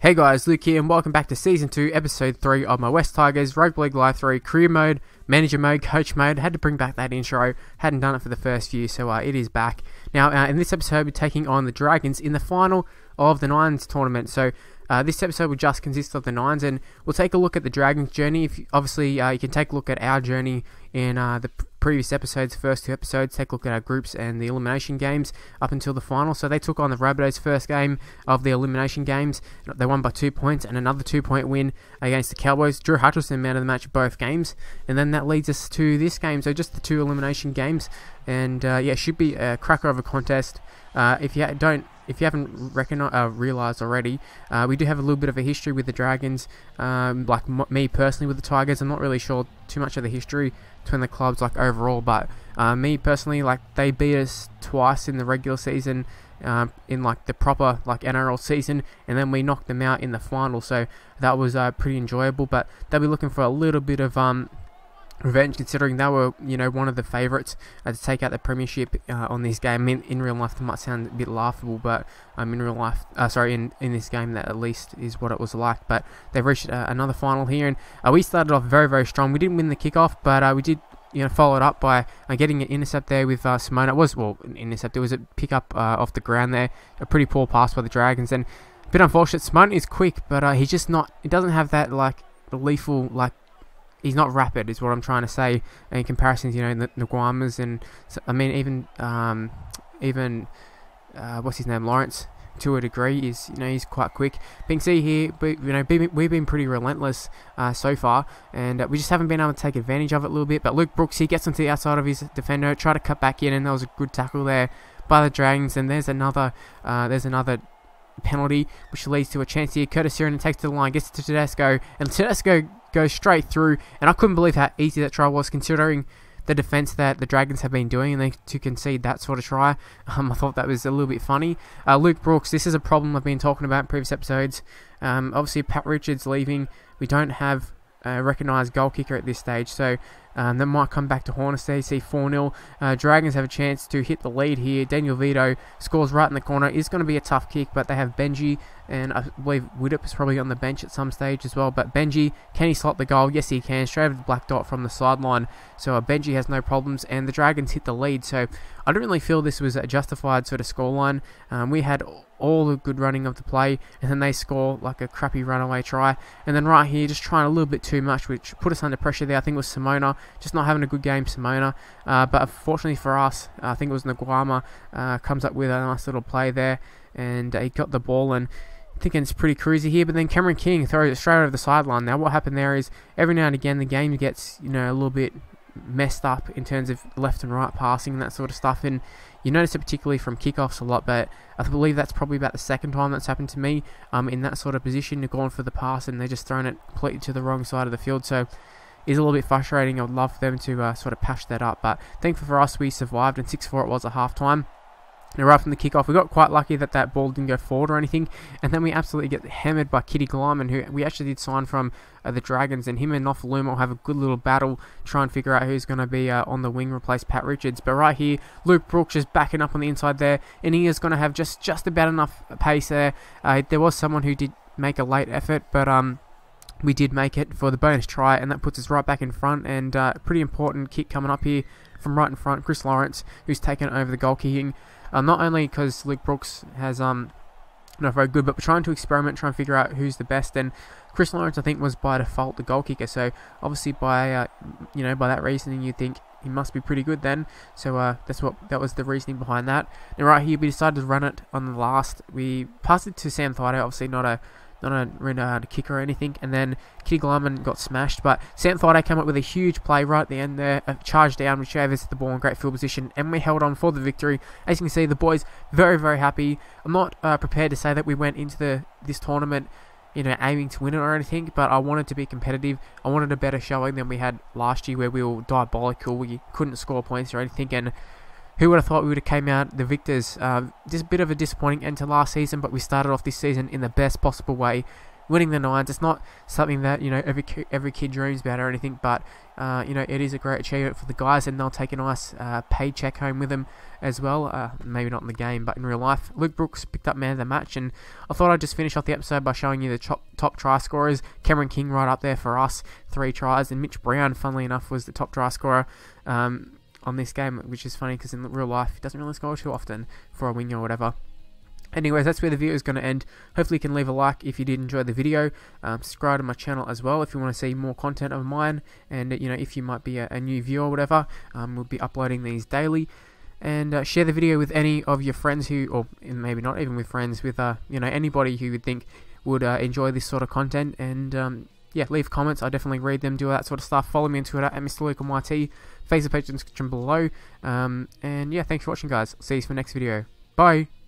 Hey guys, Luke here and welcome back to Season 2, Episode 3 of my West Tigers Rugby League Live 3 Career Mode, Manager Mode, Coach Mode. Had to bring back that intro, hadn't done it for the first few, so it is back. Now, in this episode, we're taking on the Dragons in the final of the Nines tournament. So, this episode will just consist of the Nines, and we'll take a look at the Dragons' journey. Obviously, you can take a look at our journey in the previous episodes, first two episodes. Take a look at our groups and the elimination games up until the final. So they took on the Rabbitohs first game of the elimination games. They won by 2 points, and another 2-point win against the Cowboys. Drew Hutchison man of the match both games, and then that leads us to this game. So just the two elimination games, and yeah, should be a cracker of a contest. If you haven't realised already, we do have a little bit of a history with the Dragons. Like me personally with the Tigers, I'm not really sure too much of the history between the clubs like overall, but me personally, like they beat us twice in the regular season, in like the proper like NRL season, and then we knocked them out in the final. So that was pretty enjoyable. But they'll be looking for a little bit of revenge, considering they were, one of the favourites to take out the premiership on this game. In real life, it might sound a bit laughable, but in real life, in this game, that at least is what it was like. But they've reached another final here, and we started off very, very strong. We didn't win the kickoff, but we did, follow it up by getting an intercept there with Simona. It was a pick up off the ground there, a pretty poor pass by the Dragons, and a bit unfortunate. Simona is quick, but he's just not. He doesn't have that lethal He's not rapid, is what I'm trying to say. In comparison to the Guamas and even what's his name, Lawrence, to a degree, is he's quite quick. But you can see here, we've been pretty relentless so far, and we just haven't been able to take advantage of it a little bit. But Luke Brooks, he gets onto the outside of his defender, try to cut back in, and there was a good tackle there by the Dragons. And there's another penalty, which leads to a chance here. Curtis Siren takes to the line, gets to Tedesco, and Tedesco goes straight through. And I couldn't believe how easy that try was, considering the defence that the Dragons have been doing, and to concede that sort of try. I thought that was a little bit funny. Luke Brooks, this is a problem I've been talking about in previous episodes. Obviously, Pat Richards leaving. We don't have a recognised goal kicker at this stage, so that might come back to haunt us there. You see 4-0. Dragons have a chance to hit the lead here. Daniel Vito scores right in the corner. It's going to be a tough kick, but they have Benji, and I believe Widdop is probably on the bench at some stage as well. But Benji, can he slot the goal? Yes, he can. Straight over the black dot from the sideline. So Benji has no problems, and the Dragons hit the lead. So I don't really feel this was a justified sort of scoreline. We had all the good running of the play, and then they score like a crappy runaway try. And then right here, just trying a little bit too much, which put us under pressure there. I think it was Simona, just not having a good game, Simona. But unfortunately for us, I think it was Nguama, comes up with a nice little play there, and he got the ball, and thinking it's pretty cruisy here. But then Cameron King throws it straight over the sideline. Now what happened there is, every now and again the game gets a little bit messed up in terms of left and right passing and that sort of stuff, and you notice it particularly from kickoffs a lot. But I believe that's probably about the second time that's happened to me in that sort of position. They're going for the pass and they're just throwing it completely to the wrong side of the field, so it's a little bit frustrating. I would love for them to sort of patch that up, but thankfully for us, we survived, and 6-4 it was at half time. And right from the kickoff, we got quite lucky that ball didn't go forward or anything, and then we absolutely get hammered by Kitty Glyman, who we actually did sign from the Dragons, and him and Nofaluma will have a good little battle, try and figure out who's going to be on the wing, replace Pat Richards. But right here, Luke Brooks just backing up on the inside there, and he is going to have just about enough pace there. There was someone who did make a late effort, but we did make it for the bonus try, and that puts us right back in front. And pretty important kick coming up here from right in front, Chris Lawrence, who's taken over the goal kicking. Not only because Luke Brooks has not very good, but we're trying to experiment, try and figure out who's the best. And Chris Lawrence, I think, was by default the goal kicker. So obviously by by that reasoning, you think he must be pretty good then. So that was the reasoning behind that. And right here, we decided to run it on the last. We passed it to Sam Thaiday, obviously not a kicker or anything, and then Kitty Glyman got smashed, but Sam Thaiday came up with a huge play right at the end there, a charge down, which gave us the ball in great field position, and we held on for the victory. As you can see, the boys very, very happy. I'm not prepared to say that we went into this tournament aiming to win it or anything, but I wanted to be competitive. I wanted a better showing than we had last year, where we were diabolical. We couldn't score points or anything, and who would have thought we would have came out the victors? Just a bit of a disappointing end to last season, but we started off this season in the best possible way. winning the nines. It's not something that, you know, every kid dreams about or anything, but you know, it is a great achievement for the guys, and they'll take a nice paycheck home with them as well. Maybe not in the game, but in real life. Luke Brooks picked up man of the match, and I thought I'd just finish off the episode by showing you the top try scorers. Cameron King right up there for us, 3 tries, and Mitch Brown, funnily enough, was the top try scorer on this game, which is funny because in real life he doesn't really score too often for a winger or whatever. Anyways, that's where the video is going to end. Hopefully you can leave a like if you did enjoy the video. Subscribe to my channel as well if you want to see more content of mine, and you know, if you might be a new viewer or whatever, we'll be uploading these daily. And share the video with any of your friends who, or maybe not even with friends, with you know, anybody who you would think would enjoy this sort of content. And yeah, leave comments. I definitely read them, do all that sort of stuff. Follow me on Twitter at MrLukeMYT. Facebook page in the description below. And yeah, thanks for watching, guys. See you for the next video. Bye.